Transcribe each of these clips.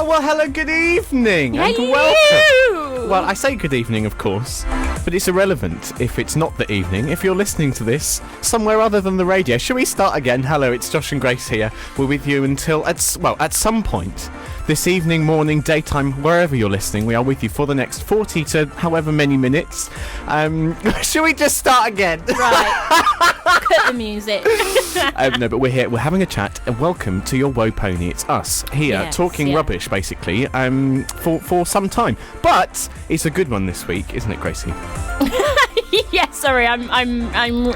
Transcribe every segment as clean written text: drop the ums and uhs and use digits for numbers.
Oh, well, hello, good evening, and welcome. Well, I say good evening, of course, but it's irrelevant if it's not the evening. If you're listening to this somewhere other than the radio, shall we start again? Hello, it's Josh and Grace here. We're with you until, at some point this evening, morning, daytime, wherever you're listening, we are with you for the next 40 to however many minutes. Shall we just start again? Right. Cut the music. No, but we're here. We're having a chat. And welcome to your Woe Pony. It's us here talking rubbish, basically, for some time. But it's a good one this week, isn't it, Gracie? Yeah, sorry, I'm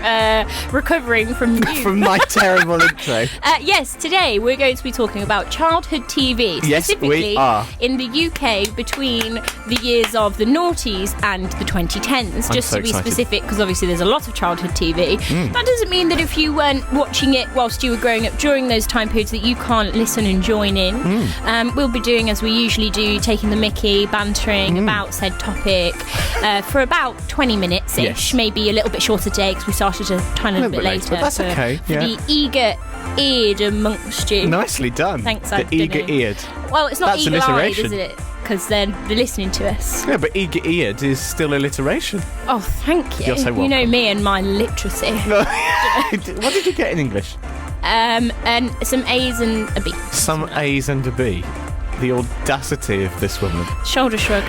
recovering from from my terrible intro. Yes, today we're going to be talking about childhood TV, specifically we are. In the UK between the years of the noughties and the 2010s. Just to be specific, because obviously there's a lot of childhood TV. That doesn't mean that if you weren't watching it whilst you were growing up during those time periods that you can't listen and join in. We'll be doing as we usually do, taking the mickey, bantering about said topic for about 20 minutes-ish. Maybe a little bit shorter today because we started a tiny little bit later. But that's okay. For the eager-eared amongst you. Nicely done. Thanks, the eager-eared. Well, it's not eagle-eyed, alliteration, is it? Because they're listening to us. Yeah, but eager-eared is still alliteration. Oh, thank you. You're so welcome. You know me and my literacy. What did you get in English? And some A's and a B. Some A's and a B. The audacity of this woman. Shoulder shrug.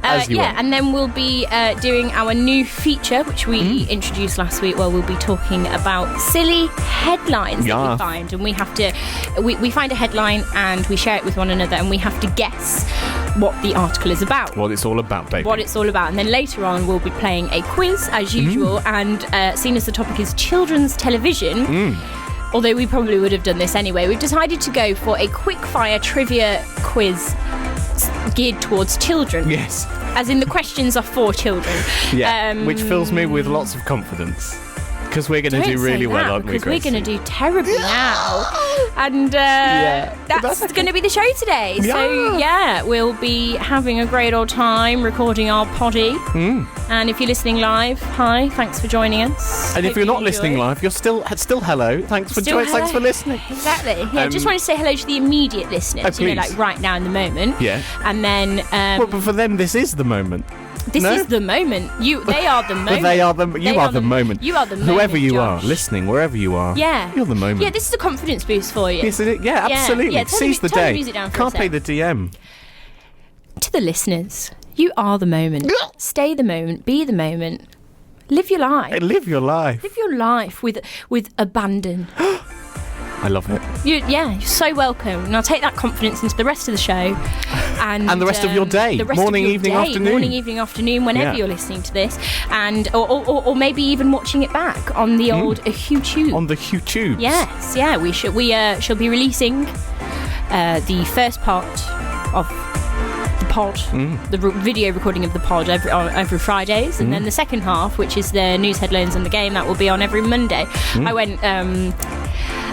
And then we'll be doing our new feature, which we introduced last week, where we'll be talking about silly headlines that we find. And we have to, we find a headline and we share it with one another, and we have to guess what the article is about. What it's all about, baby. What it's all about. And then later on, we'll be playing a quiz, as usual. And seeing as the topic is children's television... Although we probably would have done this anyway, we've decided to go for a quick-fire trivia quiz geared towards children. Yes. As in the questions are for children. Yeah, which fills me with lots of confidence. Because we're going to do really well, aren't we, Because we're going to do terribly now. And that's going to be the show today. Yeah. So, we'll be having a great old time recording our poddy. And if you're listening live, hi, thanks for joining us. And if you're not listening live, you're still hello. Thanks for joining. Thanks for listening. Exactly. Yeah, just want to say hello to the immediate listeners, like right now in the moment. Yeah. And then... but for them, this is the moment. This is the moment. They are the moment. You are the moment. You are the moment. Whoever you Josh. are, listening, wherever you are. Yeah. You're the moment. Yeah, this is a confidence boost for you. Yes, yeah, absolutely. Yeah, seize the day. Turn the music down for Can't pay the DM. To the listeners, you are the moment. Stay the moment. Be the moment. Live your life. Live your life. Live your life with abandon. I love it. You're so welcome. Now take that confidence into the rest of the show. And the rest of your day. Morning, evening, afternoon, whenever you're listening to this. And or maybe even watching it back on the old YouTube. On the YouTube. Yes, yeah. We shall be releasing the first part of the pod, the video recording of the pod every Fridays, and then the second half, which is the news headlines and the game, that will be on every Monday. I went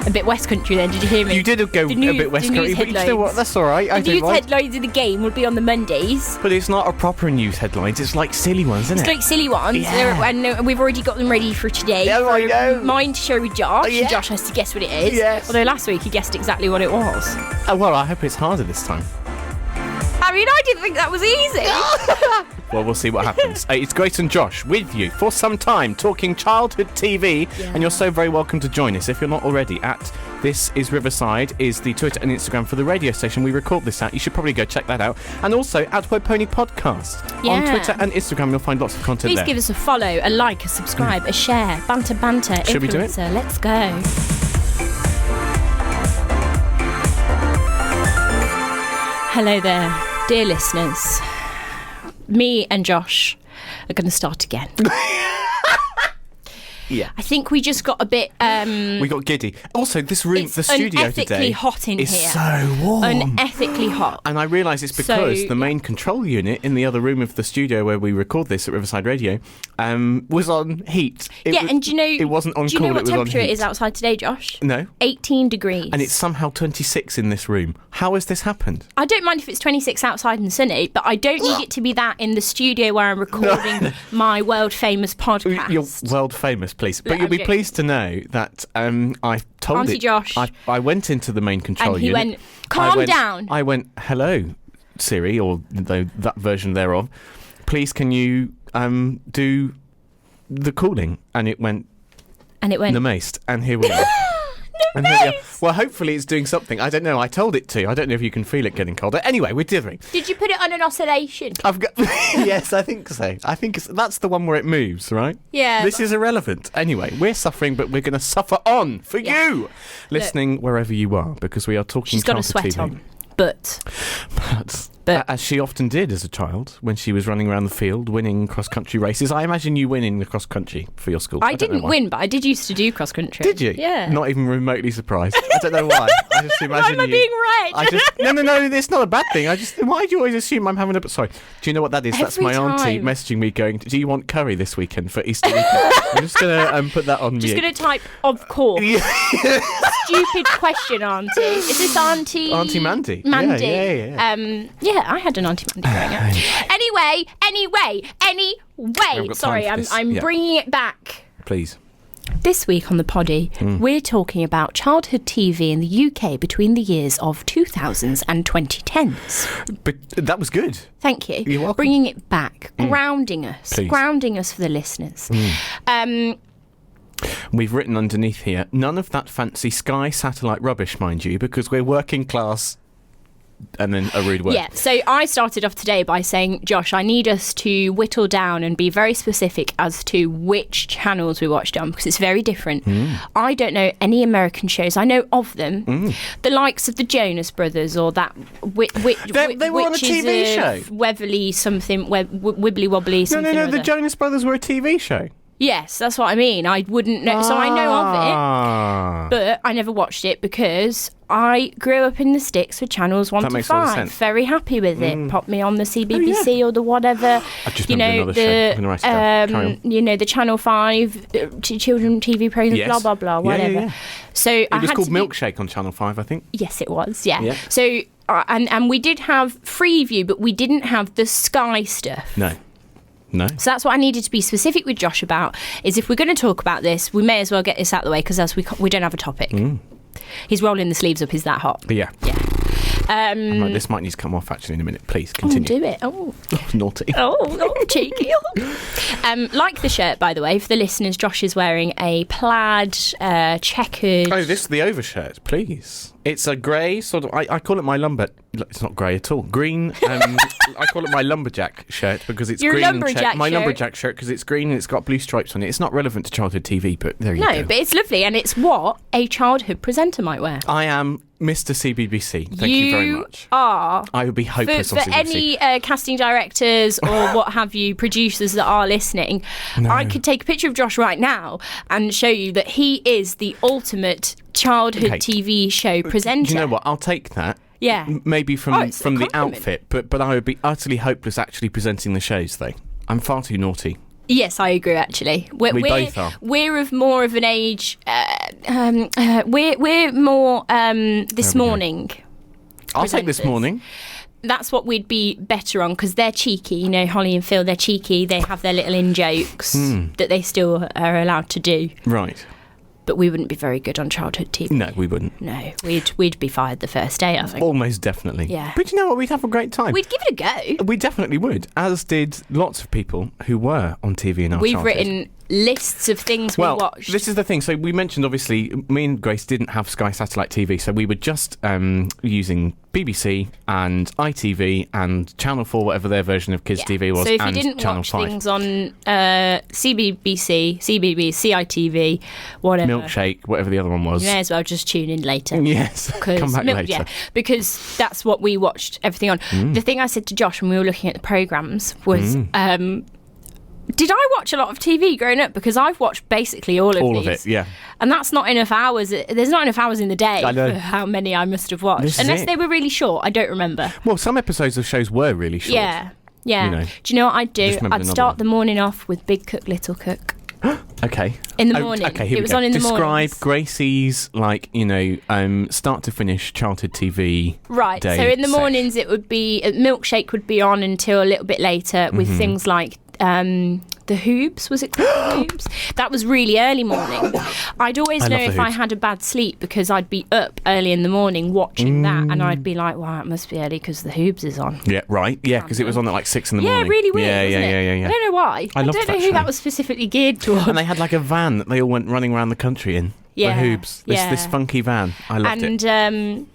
a bit West Country then, did you hear me? You did go a bit West Country, but you know what, that's alright. The news headlines of the game will be on the Mondays. But it's not a proper news headlines, it's like silly ones, isn't it? It's like silly ones, and we've already got them ready for today. Yeah, I know. Mine to share with Josh, and Josh has to guess what it is. Yes. Although last week he guessed exactly what it was. Oh, well, I hope it's harder this time. I mean, I didn't think that was easy. Well, we'll see what happens. It's Grace and Josh with you for some time, talking childhood TV, and you're so very welcome to join us if you're not already. At This Is Riverside is the Twitter and Instagram for the radio station we record this at. You should probably go check that out. And also at Woe Pony Podcast. On Twitter and Instagram, you'll find lots of content there. Please give us a follow, a like, a subscribe, a share, banter, Should we do it? Let's go. Hello there, dear listeners. Me and Josh are going to start again. Yeah. I think we just got a bit... we got giddy. Also, this room, the studio today... unethically hot in is here. So warm. Unethically hot. And I realise it's because the main control unit in the other room of the studio where we record this at Riverside Radio was on heat. And do you know... It wasn't on cool, do you know what temperature it is outside today, Josh? No. 18 degrees. And it's somehow 26 in this room. How has this happened? I don't mind if it's 26 outside and sunny, but I don't need it to be that in the studio where I'm recording my world-famous podcast. Your world-famous please. But you'll be pleased to know that I told Auntie Josh. I went into the main control and he unit. went, calm down. I went, hello, Siri, or that version thereof. Please, can you do the calling? And it went. Namaced. And here we are. And here we are. Well, hopefully it's doing something. I don't know. I told it to. I don't know if you can feel it getting colder. Anyway, we're dithering. Did you put it on an oscillation? I've got. Yes, I think so. I think that's the one where it moves, right? Yeah. This is irrelevant. Anyway, we're suffering, but we're going to suffer on for you, listening wherever you are, because we are talking. She's got a sweat TV. on, but as she often did as a child when she was running around the field winning cross-country races. I imagine you winning the cross-country for your school. I didn't win, but I did used to do cross-country. Did you? Yeah. Not even remotely surprised. I don't know why. I just imagine why am I being right? No, it's not a bad thing. Why do you always assume I'm having a... Sorry. Do you know what that is? That's my auntie messaging me going, do you want curry this weekend for Easter weekend? I'm just going to put that on mute. Just going to type, of course. Stupid question, auntie. Is this auntie? Auntie Mandy. Mandy. Yeah. I had an auntie Mandy growing up. Anyway. Sorry, I'm bringing it back. Please. This week on the poddy, we're talking about childhood TV in the UK between the years of 2000s and 2010s. But that was good. Thank you. You're welcome. Bringing it back, grounding us. Please. Grounding us for the listeners. We've written underneath here, none of that fancy Sky satellite rubbish, mind you, because we're working class. And then a rude word. Yeah, so I started off today by saying, Josh, I need us to whittle down and be very specific as to which channels we watched on, because it's very different. I don't know any American shows. I know of them. The likes of the Jonas Brothers or that... they were on a TV show. Weatherly something, Wibbly Wobbly something. No, the Jonas Brothers were a TV show. Yes, that's what I mean. I wouldn't know. So I know of it, but I never watched it because I grew up in the sticks with channels 1 to 5. Very happy with it. Pop me on the CBBC or the whatever. I just remembered another show. I'm gonna write it down. The Channel 5 children TV programs, blah blah blah, whatever. Yeah. So it was called Milkshake on Channel 5, I think. Yes, it was. Yeah. So and we did have Freeview, but we didn't have the Sky stuff. No. So that's what I needed to be specific with Josh about, is if we're going to talk about this, we may as well get this out of the way, because else we don't have a topic. He's rolling the sleeves up, he's that hot. Yeah. This might need to come off actually in a minute. Please, continue. Do it. Oh, naughty. Oh, cheeky. Like the shirt, by the way, for the listeners, Josh is wearing a plaid, checkered... Oh, this is the overshirt, please. It's a grey sort of... I call it my lumber... It's not grey at all. Green. I call it my lumberjack shirt because it's green. My lumberjack shirt because it's green and it's got blue stripes on it. It's not relevant to childhood TV, but there you go. No, but it's lovely, and it's what a childhood presenter might wear. I am Mr. CBBC. Thank you very much. Are. I would be hopeless on CBBC. For any casting directors or what have you, producers that are listening, I could take a picture of Josh right now and show you that he is the ultimate childhood TV show presenter. Do you know what? I'll take that. Yeah. Maybe from the outfit, but I would be utterly hopeless actually presenting the shows, though. I'm far too naughty. Yes, I agree. Actually, we both are. We're of more of an age. We're more this morning. I'll take this morning. That's what we'd be better on, because they're cheeky. You know, Holly and Phil, they're cheeky. They have their little in-jokes that they still are allowed to do. Right. But we wouldn't be very good on childhood TV. No, we wouldn't. No, we'd be fired the first day, I think. Almost definitely. Yeah. But you know what? We'd have a great time. We'd give it a go. We definitely would, as did lots of people who were on TV in our childhood. We've written lists of things we watched. This is the thing. So we mentioned, obviously, me and Grace didn't have Sky Satellite TV, so we were just using BBC and ITV and Channel 4, whatever their version of Kids TV was, so if and you didn't Channel watch 5. things on CBBC, CBeebies, CiTV, whatever. Milkshake, whatever the other one was. You may as well just tune in later. Yes, come back later. Yeah, because that's what we watched everything on. The thing I said to Josh when we were looking at the programmes was... did I watch a lot of TV growing up? Because I've watched basically all of these. All of it, yeah. And that's not enough hours. There's not enough hours in the day I know. for how many I must have watched. Unless they were really short. I don't remember. Well, some episodes of shows were really short. Yeah. You know. Do you know what I'd do? Just remember I'd start the morning off with Big Cook, Little Cook. Okay. In the morning. Okay, here it we was go. on in the morning. Describe Gracie's, start to finish childhood TV. Right. Day so in the set. mornings, it would be Milkshake would be on until a little bit later with things like The Hoobs, was it called The Hoobs? That was really early morning. I'd always know if I had a bad sleep because I'd be up early in the morning watching that, and I'd be like, "Wow, it must be early because The Hoobs is on." Yeah, right. Yeah, because it was on at like 6 in the morning. Yeah, really weird. Yeah. I don't know why. I don't know who that was specifically geared towards. And they had like a van that they all went running around the country in. Yeah, The Hoobs. This funky van. I loved it.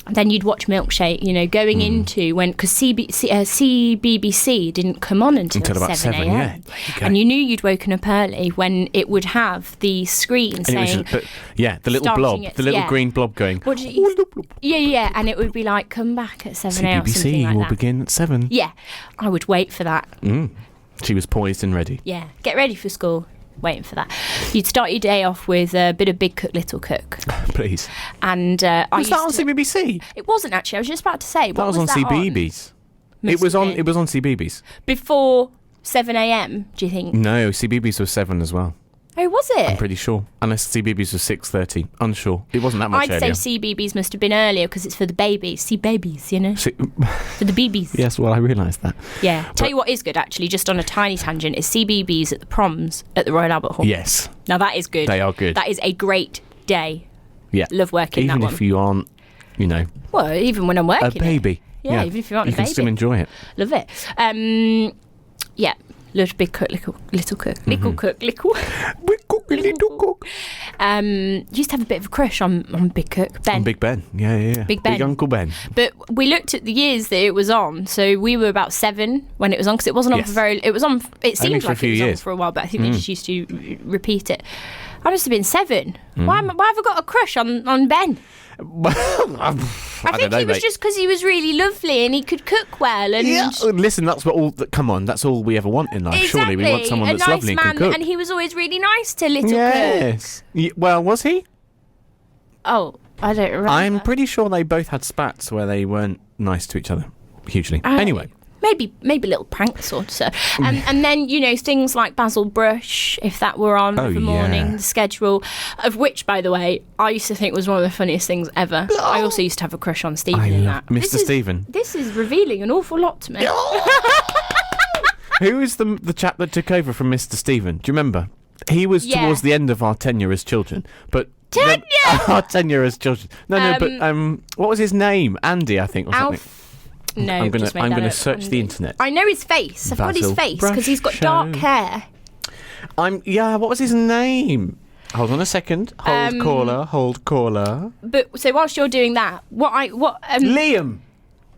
And then you'd watch Milkshake, going into when, because CBBC didn't come on until about 7 7 a.m. And you knew you'd woken up early when it would have the screen and saying, the little blob, the little green blob going. Yeah, and it would be like, come back at 7 a.m. CBBC will begin at 7. Yeah, I would wait for that. She was poised and ready. Yeah, get ready for school. Waiting for that. You'd start your day off with a bit of Big Cook, Little Cook. Please. And was that on CBBC? It wasn't actually. I was just about to say. That was on CBeebies. It was on CBeebies. Before 7 a.m. Do you think? No, CBeebies was 7 as well. Oh, was it? I'm pretty sure. Unless CBeebies was 6:30. Unsure. It wasn't that much earlier. I'd say CBeebies must have been earlier because it's for the babies. CBeebies, for the babies. Yes, well, I realised that. Yeah. Tell you what is good, actually, just on a tiny tangent, is CBeebies at the proms at the Royal Albert Hall. Yes. Now, that is good. They are good. That is a great day. Yeah. Love working that one. Even if you aren't, Well, even when I'm working a baby. Yeah, even if you aren't a baby. You can still enjoy it. Love it. Yeah. Little Big Cook, Little Cook. Little Cook. Big Cook, Little Cook. Used to have a bit of a crush on Big Cook. Ben. On Big Ben. Yeah. Big Ben. Big Uncle Ben. But we looked at the years that it was on. So we were about 7 when it was on, because it wasn't on for very... It was on... It seemed like it was on for a while, but I think they just used to repeat it. I must have been 7. Why have I got a crush on Ben? I think he was just because he was really lovely and he could cook well. And listen, that's that's all we ever want in life. Exactly. Surely we want someone that's lovely and can cook. And he was always really nice to Little Cook. Yes. Well, was he? Oh, I don't remember. I'm pretty sure they both had spats where they weren't nice to each other. Hugely. Anyway. Maybe little pranks or so. And then, things like Basil Brush, if that were on the morning, the schedule, of which, by the way, I used to think was one of the funniest things ever. I also used to have a crush on Stephen in that. Mr. Stephen. This is revealing an awful lot to me. Who is the chap that took over from Mr. Stephen? Do you remember? He was towards the end of our tenure as children. But tenure? Our tenure as children. No, but what was his name? Andy, I think, or something. No, I'm gonna search the internet. I know his face. I've got his face because he's got dark hair. What was his name? Hold on a second. Hold caller. But so whilst you're doing that, Liam.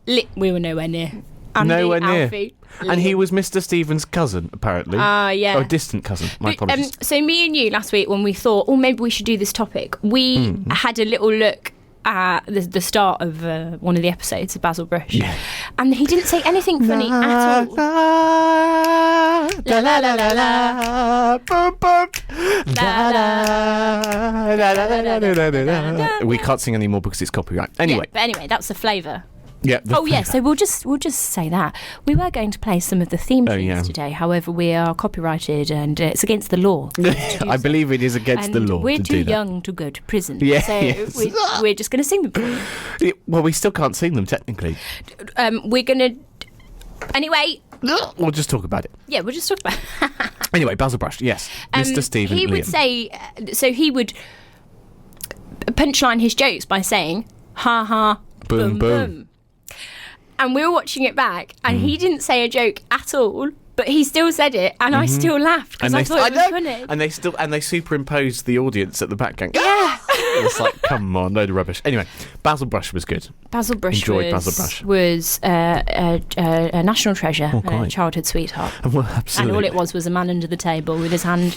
We were nowhere near. Nowhere near. Alfie, and he was Mr. Stephen's cousin, apparently. Yeah. Oh, distant cousin. My apologies. So me and you last week, when we thought, maybe we should do this topic, we had a little look at the start of one of the episodes of Basil Brush, and he didn't say anything funny at all. La la la la la, boom boom. We can't sing anymore because it's copyright. Anyway, but anyway, that's the flavour. Yeah. So we'll just say that we were going to play some of the theme tunes today. However, we are copyrighted and it's against the law. I believe it is against the law. We're to too do that. young to go to prison. Yeah, so we're just going to sing them. Well, we still can't sing them technically. We're going to. Anyway. We'll just talk about it. Yeah, we'll just talk about it. Anyway, Basil Brush, yes. Mr. Stephen He would say. So he would punchline his jokes by saying, ha ha, boom, boom. And we were watching it back, and he didn't say a joke at all, but he still said it, and I still laughed because I thought it was funny. And they superimposed the audience at the back going, yeah. It's like, come on, load of rubbish. Anyway, Basil Brush was good. Basil Brush was a national treasure, a childhood sweetheart. Well, absolutely. And all it was a man under the table with his hand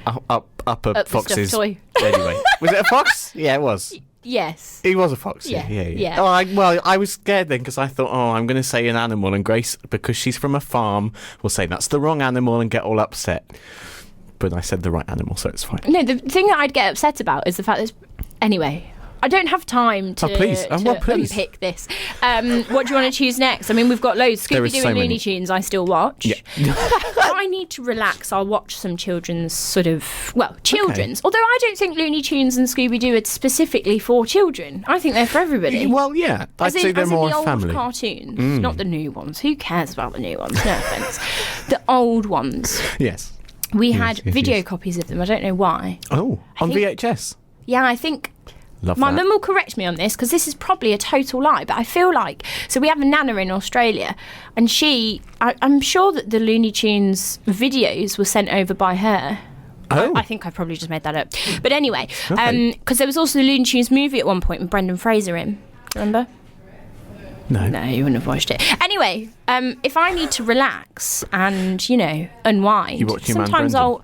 up a fox's toy. Anyway, was it a fox? Yeah, it was. Yes. He was a fox, yeah. Oh, I was scared then because I thought, I'm going to say an animal, and Grace, because she's from a farm, will say that's the wrong animal and get all upset. But I said the right animal, so it's fine. No, the thing that I'd get upset about is the fact that... Anyway, I don't have time to, please. Please. unpick this. What do you want to choose next? I mean, we've got loads. Scooby-Doo and Looney Tunes I still watch. Yeah. If I need to relax, I'll watch some children's children's. Okay. Although I don't think Looney Tunes and Scooby-Doo are specifically for children. I think they're for everybody. Well, yeah. I'd say they're more the old family. Cartoons, not the new ones. Who cares about the new ones? No offence. The old ones. Yes. We had video copies of them. I don't know why. Oh, on VHS? Yeah, I think... Love My that. mum will correct me on this because this is probably a total lie, but I feel like... So we have a nana in Australia and I'm sure that the Looney Tunes videos were sent over by her. Oh. I think I probably just made that up. But anyway, because there was also the Looney Tunes movie at one point with Brendan Fraser in. Remember? No, you wouldn't have watched it. Anyway, if I need to relax and, unwind... You watch your man sometimes Brendan?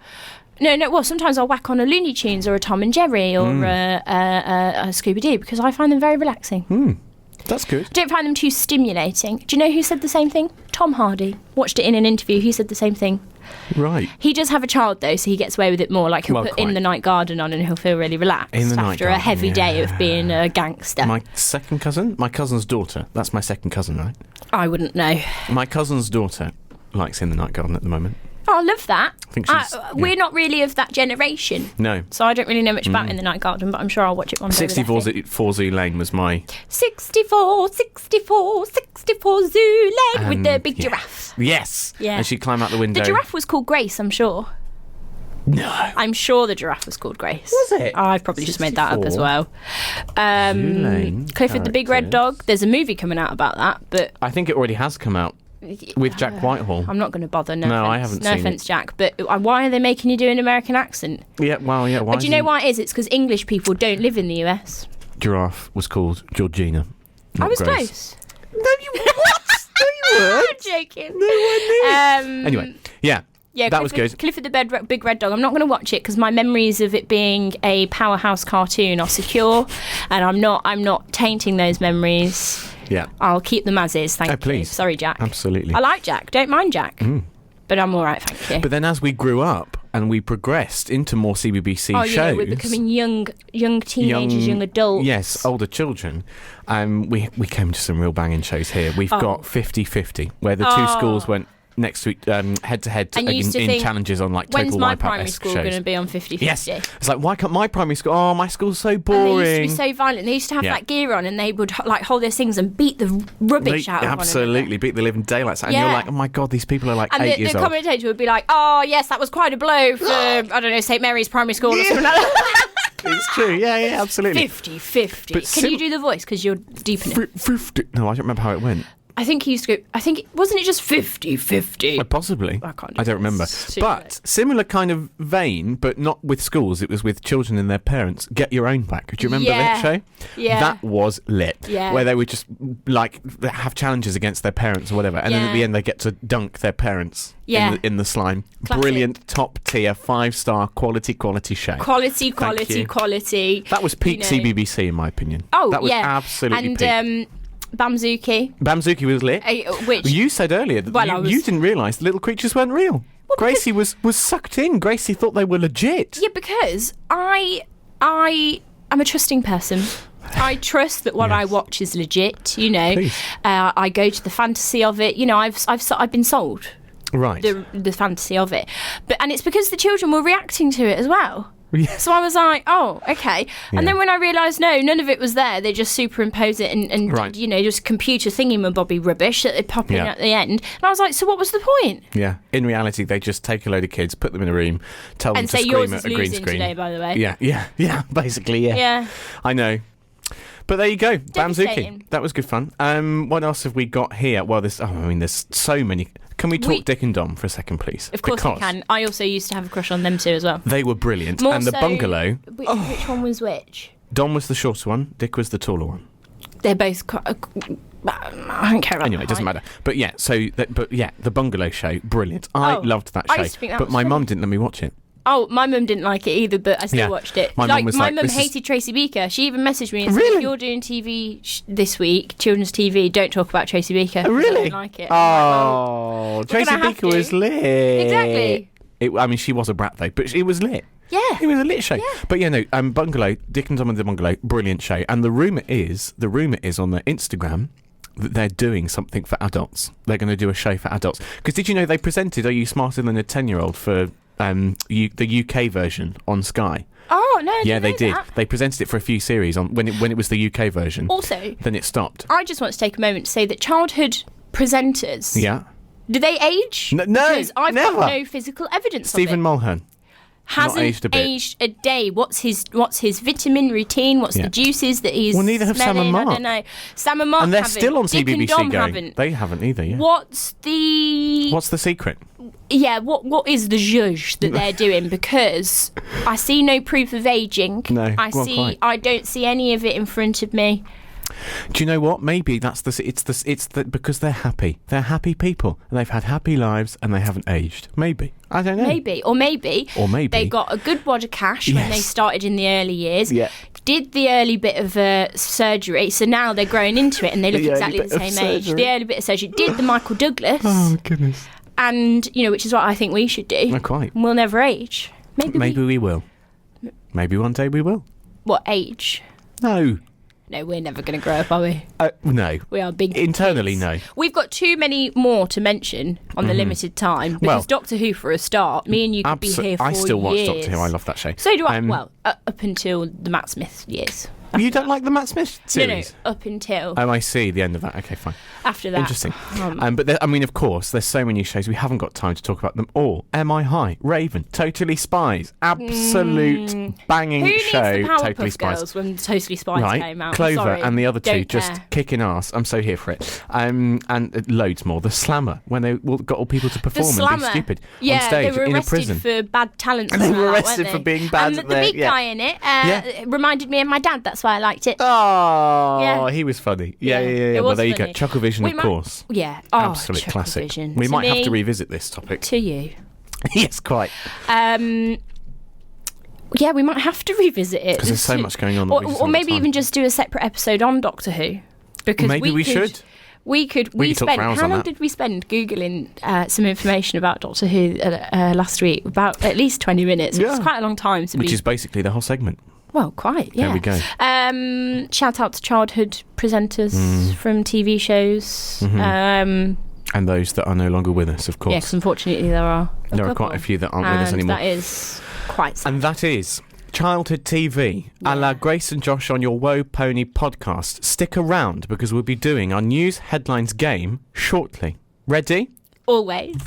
Sometimes I'll whack on a Looney Tunes or a Tom and Jerry or a Scooby-Doo because I find them very relaxing. That's good. I don't find them too stimulating. Do you know who said the same thing? Tom Hardy. Watched it in an interview. He said the same thing. Right. He does have a child, though, so he gets away with it more. Like, he'll put In the Night Garden on and he'll feel really relaxed after a heavy day of being a gangster. My cousin's daughter. That's my second cousin, right? I wouldn't know. My cousin's daughter likes In the Night Garden at the moment. Oh, I love that. I think she's, we're not really of that generation. No. So I don't really know much about In the Night Garden, but I'm sure I'll watch it one day. 64 Zoo Lane was my... 64 Zoo Lane with the big giraffe. Yes. Yeah. And she'd climb out the window. The giraffe was called Grace, I'm sure. No. I'm sure the giraffe was called Grace. Was it? Oh, I've probably just made that up as well. Lane Clifford the Big Red Dog. There's a movie coming out about that, but... I think it already has come out. With Jack Whitehall. I'm not going to bother. No, I haven't seen it. No offence, Jack. But why are they making you do an American accent? Yeah, well, yeah. Why do you know why it is? It's because English people don't live in the US. Giraffe was called Georgina. I was Grace. close. No, you what? No, you weren't. I'm joking. No, I knew. Anyway, yeah. Yeah, that was good. Clifford the Big Red Dog. I'm not going to watch it because my memories of it being a powerhouse cartoon are secure, and I'm not tainting those memories. Yeah. I'll keep them as is, thank you. Please. Sorry, Jack. Absolutely. I like Jack. Don't mind Jack. But I'm all right, thank you. But then as we grew up and we progressed into more CBBC shows... we're becoming young teenagers, young adults. Yes, older children. We came to some real banging shows here. We've got 50-50, where the two schools went next week head-to-head in challenges on like Total Wipeout-esque shows. When's my primary school going to be on 50-50? Yes. It's like, why can't my primary school... Oh, my school's so boring. And they used to be so violent. They used to have that gear on and they would like hold their things and beat the rubbish out of one another. Absolutely, beat the living daylights out. And you're like, oh my God, these people are like 8 years old. And the commentator would be like, oh yes, that was quite a blow for, I don't know, St Mary's Primary School or something like that. It's true, yeah, absolutely. 50-50. Can you do the voice? Because you're deep in it. 50. No, I don't remember how it went. I think he used to go, wasn't it just 50-50? Possibly. I don't remember. But similar kind of vein, but not with schools. It was with children and their parents. Get Your Own Back. Do you remember that show? Yeah. That was lit. Yeah. Where they would just like have challenges against their parents or whatever. And then at the end they get to dunk their parents in the slime. Classic. Brilliant, top tier, 5-star, quality show. Quality. That was peak CBBC in my opinion. Oh, that was absolutely peak. Bamzuki was lit. Which you said earlier that you didn't realise the little creatures weren't real. Well, Gracie was sucked in. Gracie thought they were legit. Yeah, because I am a trusting person. I trust that what I watch is legit. I go to the fantasy of it. I've been sold. Right. The fantasy of it, and it's because the children were reacting to it as well. Yeah. So I was like, oh, okay. And then when I realised, no, none of it was there, they just superimpose it and just computer thingy-mabobby rubbish that they pop in at the end. And I was like, so what was the point? Yeah. In reality, they just take a load of kids, put them in a room, tell them to scream at a green screen. Today, by the way. Yeah. Basically, yeah. Yeah. I know. But there you go, Bamzuki. That was good fun. What else have we got here? Well, there's so many. Can we talk Dick and Dom for a second, please? Of course we can. I also used to have a crush on them too as well. They were brilliant. And the bungalow... Which one was which? Dom was the shorter one, Dick was the taller one. They're both... I don't care about Anyway, it doesn't matter. But yeah, the bungalow show, brilliant. I loved that show. I used to think that but was my funny. mum didn't let me watch it. Oh, my mum didn't like it either, but I still watched it. My mum hated Tracy Beaker. She even messaged me and said, if you're doing TV this week, children's TV, don't talk about Tracy Beaker. Oh, really? I don't like it. Oh, Tracy Beaker was lit. Exactly. She was a brat though, but it was lit. Yeah. It was a lit show. Yeah. But Bungalow, Dick and Tom and the Bungalow, brilliant show. And the rumour is on their Instagram that they're doing something for adults. They're going to do a show for adults. Because did you know they presented Are You Smarter Than a 10-Year-Old for the UK version on Sky? Oh, no, yeah, they did. That. They presented it for a few series on when it was the UK version. Also, then it stopped. I just want to take a moment to say that childhood presenters, do they age? No, because I've never. got no physical evidence Stephen of it. Mulhern. Hasn't aged a day. What's his vitamin routine? What's the juices that he's neither have Sam and Mark. I don't know. Sam and Mark and they're haven't. still on Dick CBBC and Dom going. Haven't. They haven't either, yeah. What's the secret? Yeah, what is the zhuzh that they're doing? Because I see no proof of aging. No, I don't see any of it in front of me. Do you know what? Maybe it's because they're happy. They're happy people, and they've had happy lives, and they haven't aged. Maybe. I don't know. Maybe they got a good wad of cash when they started in the early years. Yeah. Did the early bit of surgery, so now they're growing into it, and they look exactly the same age. The early bit of surgery. Did the Michael Douglas. Oh goodness. And which is what I think we should do. No, quite. We'll never age. Maybe we will. Maybe one day we will. What age? No. No, we're never going to grow up, are we? No. We are big internally, kids. no. We've got too many more to mention on the limited time. Because Doctor Who, for a start, me and you could be here for years. I still watch Doctor Who. I love that show. So do I. Up until the Matt Smith years. You don't like the Matt Smith series? No, up until... Oh, I see, the end of that. Okay, fine. After that. Interesting. But, of course, there's so many shows. We haven't got time to talk about them all. MI High, Raven, Totally Spies. Absolute banging show. Who needs the Totally Powerpuff Spies. Girls when Totally Spies came out? Clover and the other two Don't just care. kicking ass. I'm so here for it. And loads more. The Slammer, when they got all people to perform and be stupid on stage they were in a arrested prison. for bad talent. And they were arrested for being bad. And the big guy in it reminded me of my dad. That's why I liked it. Oh, he was funny. Yeah. Well, there you go. Chucklevision, of course. Yeah. Absolute classic. We might have to revisit this topic. To you. Yes, quite. Yeah, we might have to revisit it. Because there's so much going on. Or maybe even just do a separate episode on Doctor Who. Because maybe we should. We spent. How long did we spend Googling some information about Doctor Who last week? About at least 20 minutes. It was quite a long time. Which is basically the whole segment. Well, quite, yeah. There we go. Shout out to childhood presenters from TV shows. And those that are no longer with us, of course. Yes, unfortunately there are quite a few that aren't with us anymore. That is quite sad. And that is childhood TV, a la Grace and Josh on your Woe Pony podcast. Stick around because we'll be doing our news headlines game shortly. Ready? Always.